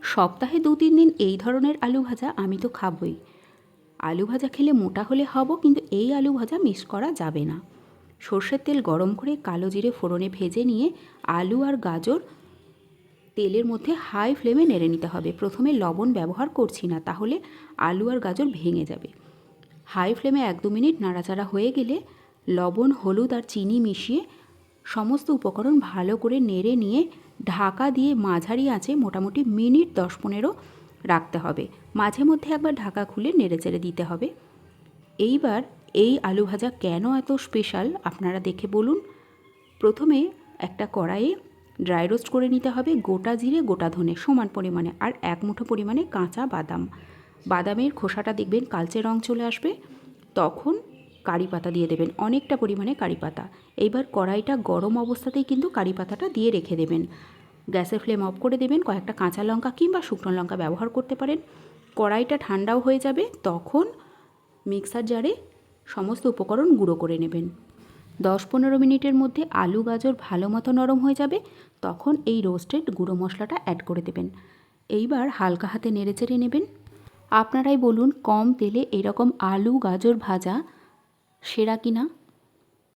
সপ্তাহে 2-3 দিন এই ধরনের আলু ভাজা আমি তো খাবই। আলু ভাজা খেলে মোটা হলে হব, কিন্তু এই আলু ভাজা মিস করা যাবে না। সর্ষের তেল গরম করে কালো জিরে ফোড়নে ভেজে নিয়ে আলু আর গাজর তেলের মধ্যে হাই ফ্লেমে নেড়ে নিতে হবে। প্রথমে লবণ ব্যবহার করছি না, তাহলে আলু আর গাজর ভেঙে যাবে। হাই ফ্লেমে 1-2 মিনিট নাড়াচাড়া হয়ে গেলে লবণ, হলুদ আর চিনি মিশিয়ে সমস্ত উপকরণ ভালো করে নেড়ে নিয়ে ঢাকা দিয়ে মাঝারি আঁচে মোটামুটি মিনিট 10-15 রাখতে হবে। মাঝে মধ্যে একবার ঢাকা খুলে নেড়েচেড়ে দিতে হবে। এইবার এই আলু ভাজা কেন এত স্পেশাল আপনারা দেখে বলুন। প্রথমে একটা কড়াইয়ে ড্রাই রোস্ট করে নিতে হবে গোটা জিরে, গোটা ধনে সমান পরিমাণে, আর 1 মুঠো পরিমাণে কাঁচা বাদাম। বাদামের খোসাটা দেখবেন কালচে রং চলে আসবে, তখন কারি পাতা দিয়ে দেবেন, অনেকটা পরিমাণে কারি পাতা। এইবার কড়াইটা গরম অবস্থাতেই কিন্তু কারি পাতাটা দিয়ে রেখে দেবেন। গ্যাসের ফ্লেম অফ করে দেবেন। কয়েকটা কাঁচা লঙ্কা কিংবা শুকনো লঙ্কা ব্যবহার করতে পারেন। কড়াইটা ঠান্ডাও হয়ে যাবে, তখন মিক্সার জারে সমস্ত উপকরণ গুঁড়ো করে নেবেন। 10-15 মিনিটের মধ্যে আলু গাজর ভালো মতো নরম হয়ে যাবে, তখন এই রোস্টেড গুঁড়ো মশলাটা অ্যাড করে দেবেন। এইবার হালকা হাতে নেড়েচেড়ে নেবেন। আপনারাই বলুন, কম তেলে এরকম আলু গাজর ভাজা সেরা কিনা।